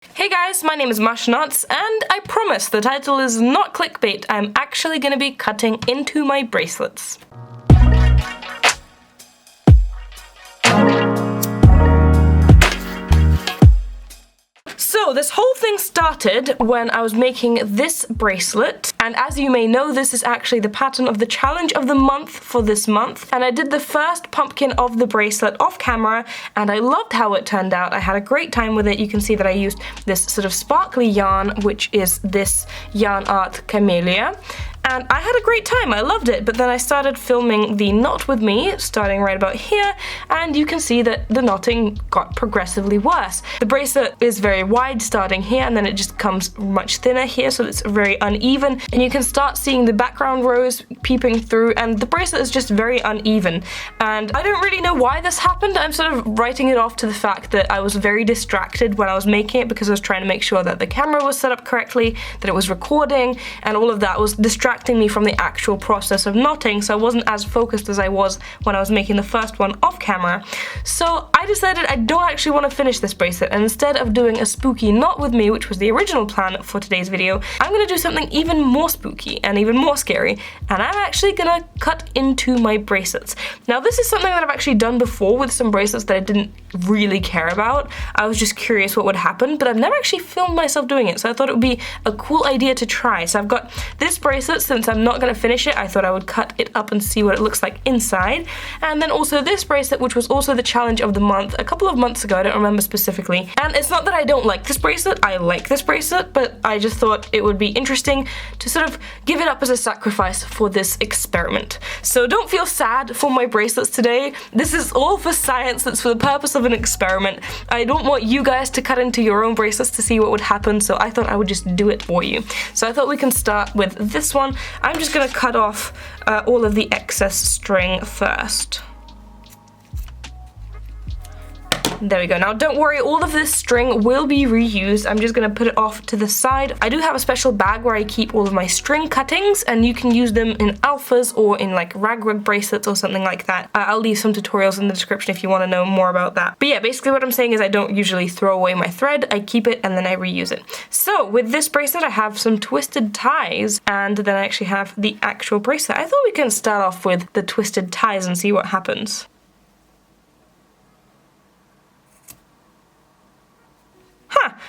Hey guys, my name is Masha, and I promise the title is not clickbait. I'm actually going to be cutting into my bracelets. So this whole thing started when I was making this bracelet, and as you may know, this is actually the pattern of the challenge of the month for this month, and I did the first pumpkin of the bracelet off camera, and I loved how it turned out. I had a great time with it. You can see that I used this sort of sparkly yarn, which is this yarn art camellia. And I had a great time, I loved it, but then I started filming the knot with me, starting right about here, and you can see that the knotting got progressively worse. The bracelet is very wide starting here, and then it just comes much thinner here, so it's very uneven, and you can start seeing the background rows peeping through, and the bracelet is just very uneven. And I don't really know why this happened. I'm sort of writing it off to the fact that I was very distracted when I was making it, because I was trying to make sure that the camera was set up correctly, that it was recording, and all of that was distracting me from the actual process of knotting, so I wasn't as focused as I was when I was making the first one off camera. So I decided I don't actually want to finish this bracelet, and instead of doing a spooky knot with me, which was the original plan for today's video, I'm gonna do something even more spooky and even more scary, and I'm actually gonna cut into my bracelets. Now this is something that I've actually done before with some bracelets that I didn't really care about. I was just curious what would happen, but I've never actually filmed myself doing it, so I thought it would be a cool idea to try. So I've got this bracelet. Since I'm not going to finish it, I thought I would cut it up and see what it looks like inside. And then also this bracelet, which was also the challenge of the month a couple of months ago, I don't remember specifically. And it's not that I don't like this bracelet, I like this bracelet, but I just thought it would be interesting to sort of give it up as a sacrifice for this experiment. So don't feel sad for my bracelets today. This is all for science, it's for the purpose of an experiment. I don't want you guys to cut into your own bracelets to see what would happen, so I thought I would just do it for you. So I thought we can start with this one. I'm just going to cut off all of the excess string first. There we go. Now don't worry, all of this string will be reused. I'm just going to put it off to the side. I do have a special bag where I keep all of my string cuttings, and you can use them in alphas or in like ragwag bracelets or something like that. I'll leave some tutorials in the description if you want to know more about that. But yeah, basically what I'm saying is I don't usually throw away my thread. I keep it and then I reuse it. So with this bracelet I have some twisted ties, and then I actually have the actual bracelet. I thought we can start off with the twisted ties and see what happens.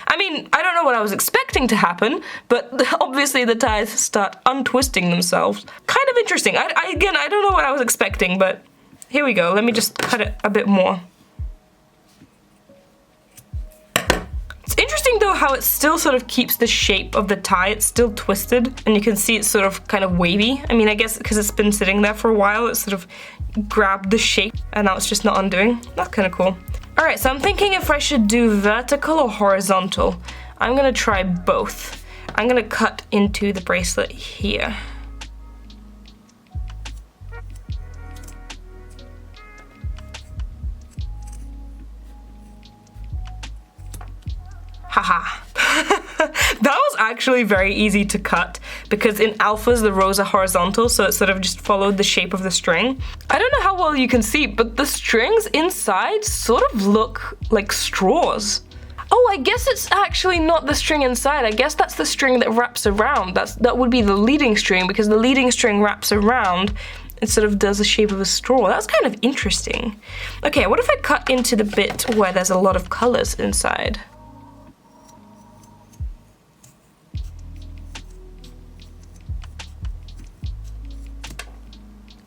I mean, I don't know what I was expecting to happen, but obviously the ties start untwisting themselves. Kind of interesting. Again, I don't know what I was expecting, but here we go. Let me just cut it a bit more. It's interesting though how it still sort of keeps the shape of the tie. It's still twisted, and you can see it's sort of kind of wavy. I mean, I guess because it's been sitting there for a while, it sort of grabbed the shape, and now it's just not undoing. That's kind of cool. Alright, so I'm thinking if I should do vertical or horizontal. I'm gonna try both. I'm gonna cut into the bracelet here. Haha. That was actually very easy to cut, because in alphas the rows are horizontal, so it sort of just followed the shape of the string. I don't know how well you can see, but the strings inside sort of look like straws. Oh, I guess it's actually not the string inside. I guess that's the string that wraps around. That would be the leading string, because the leading string wraps around. It sort of does the shape of a straw. That's kind of interesting. Okay, what if I cut into the bit where there's a lot of colors inside?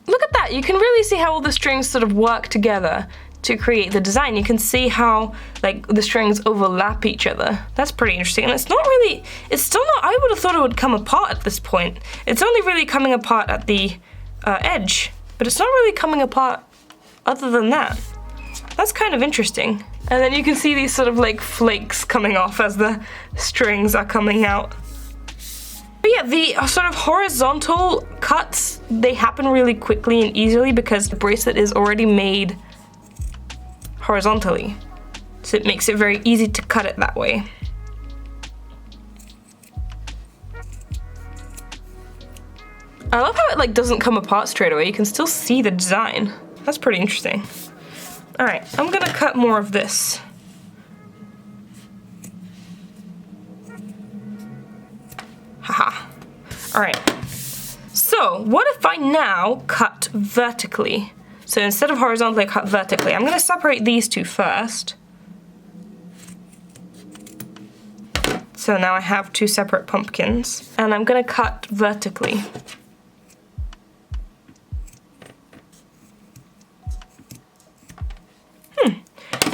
Look at that, you can really see how all the strings sort of work together to create the design. You can see how like the strings overlap each other. That's pretty interesting, and it's still not, I would have thought it would come apart at this point. It's only really coming apart at the edge, but it's not really coming apart other than that. That's kind of interesting. And then you can see these sort of like flakes coming off as the strings are coming out. But yeah, the sort of horizontal cuts, they happen really quickly and easily because the bracelet is already made horizontally. So it makes it very easy to cut it that way. I love how it like doesn't come apart straight away. You can still see the design. That's pretty interesting. All right, I'm gonna cut more of this. Haha. All right. So what if I now cut vertically? So instead of horizontally, I cut vertically. I'm gonna separate these two first. So now I have two separate pumpkins, and I'm gonna cut vertically.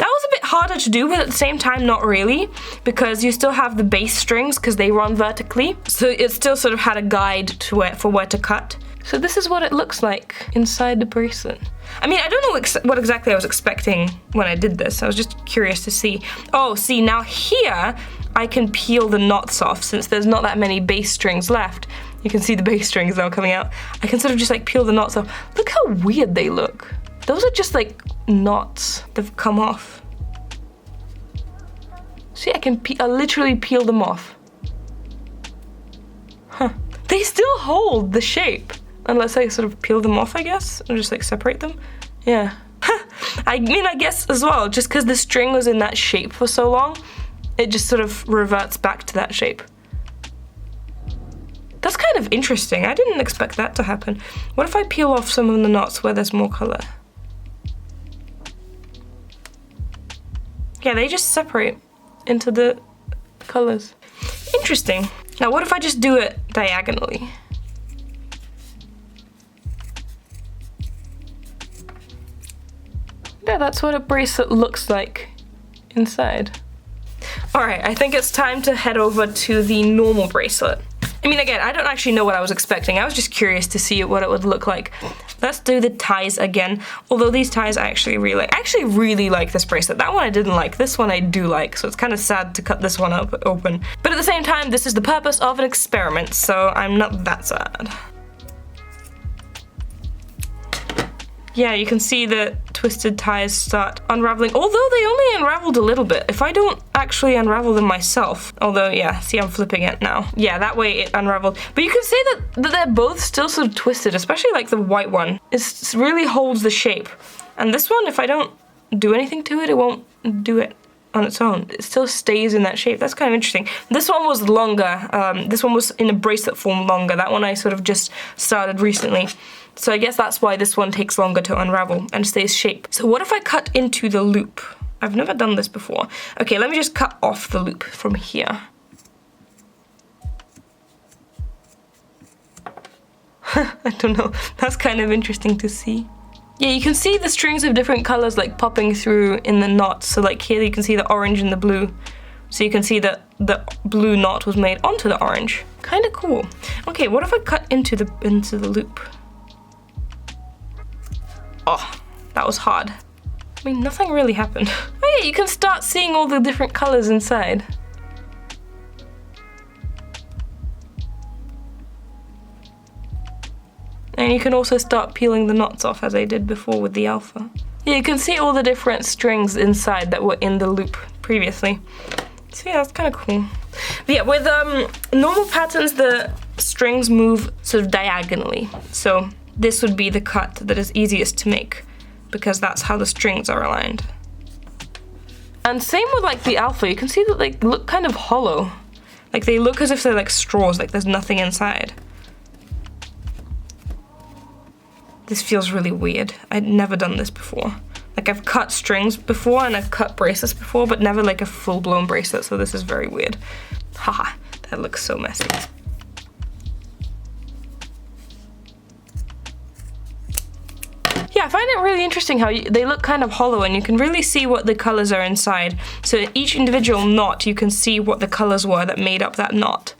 That was a bit harder to do, but at the same time not really, because you still have the base strings because they run vertically. So it still sort of had a guide to where to cut. So this is what it looks like inside the bracelet. I mean, I don't know what exactly I was expecting when I did this. I was just curious to see. Oh, see, now here I can peel the knots off since there's not that many base strings left. You can see the base strings now coming out. I can sort of just like peel the knots off. Look how weird they look. Those are just like knots that have come off. See, I literally peel them off. Huh. They still hold the shape. Unless I sort of peel them off, I guess, or just like separate them. Yeah. I mean, I guess as well, just because the string was in that shape for so long, it just sort of reverts back to that shape. That's kind of interesting. I didn't expect that to happen. What if I peel off some of the knots where there's more color? Yeah, they just separate into the colors. Interesting. Now, what if I just do it diagonally? Yeah, that's what a bracelet looks like inside. All right, I think it's time to head over to the normal bracelet. I mean, again, I don't actually know what I was expecting. I was just curious to see what it would look like. Let's do the ties again. Although these ties I actually really like. I actually really like this bracelet. That one I didn't like. This one I do like. So it's kind of sad to cut this one up open. But at the same time, this is the purpose of an experiment. So I'm not that sad. Yeah, you can see the twisted ties start unraveling, although they only unraveled a little bit. If I don't actually unravel them myself, although, yeah, see, I'm flipping it now. Yeah, that way it unraveled. But you can see that they're both still sort of twisted, especially like the white one. It really holds the shape. And this one, if I don't do anything to it, it won't do it on its own. It still stays in that shape. That's kind of interesting. This one was longer. This one was in a bracelet form longer. That one I sort of just started recently. So I guess that's why this one takes longer to unravel and stays shape. So what if I cut into the loop? I've never done this before. Okay, let me just cut off the loop from here. I don't know, that's kind of interesting to see. Yeah, you can see the strings of different colors like popping through in the knots. So like here you can see the orange and the blue. So you can see that the blue knot was made onto the orange. Kind of cool. Okay, what if I cut into the loop? Oh, that was hard. I mean, nothing really happened. Oh yeah, you can start seeing all the different colors inside. And you can also start peeling the knots off as I did before with the alpha. Yeah, you can see all the different strings inside that were in the loop previously. So yeah, that's kind of cool. But yeah, with normal patterns, the strings move sort of diagonally. So this would be the cut that is easiest to make because that's how the strings are aligned. And same with like the alpha, you can see that they look kind of hollow. Like they look as if they're like straws, like there's nothing inside. This feels really weird. I'd never done this before. Like I've cut strings before and I've cut bracelets before, but never like a full-blown bracelet, so this is very weird. Haha, that looks so messy. Yeah, I find it really interesting how they look kind of hollow and you can really see what the colors are inside. So each individual knot, you can see what the colors were that made up that knot.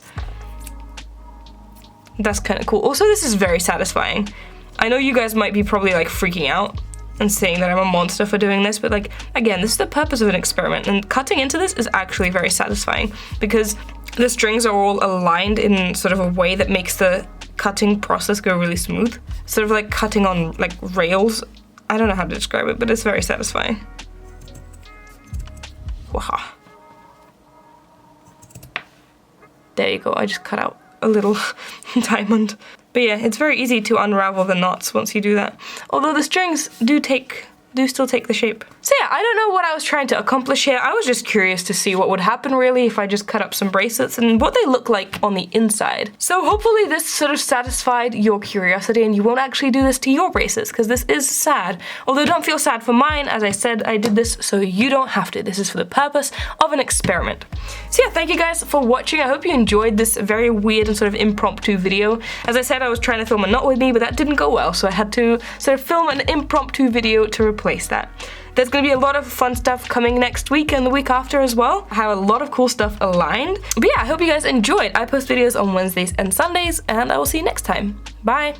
That's kind of cool. Also, this is very satisfying. I know you guys might be probably like freaking out and saying that I'm a monster for doing this, but like, again, this is the purpose of an experiment, and cutting into this is actually very satisfying because the strings are all aligned in sort of a way that makes the cutting process go really smooth. Sort of like cutting on like rails. I don't know how to describe it, but it's very satisfying. Wow. There you go, I just cut out a little diamond. But yeah, it's very easy to unravel the knots once you do that. Although the strings do still take the shape. So yeah, I don't know what I was trying to accomplish here. I was just curious to see what would happen really if I just cut up some bracelets and what they look like on the inside. So hopefully this sort of satisfied your curiosity and you won't actually do this to your bracelets, because this is sad. Although don't feel sad for mine. As I said, I did this so you don't have to. This is for the purpose of an experiment. So yeah, thank you guys for watching. I hope you enjoyed this very weird and sort of impromptu video. As I said, I was trying to film a knot with me, but that didn't go well, so I had to sort of film an impromptu video to replace that. There's going to be a lot of fun stuff coming next week and the week after as well. I have a lot of cool stuff aligned. But yeah, I hope you guys enjoyed. I post videos on Wednesdays and Sundays, and I will see you next time. Bye!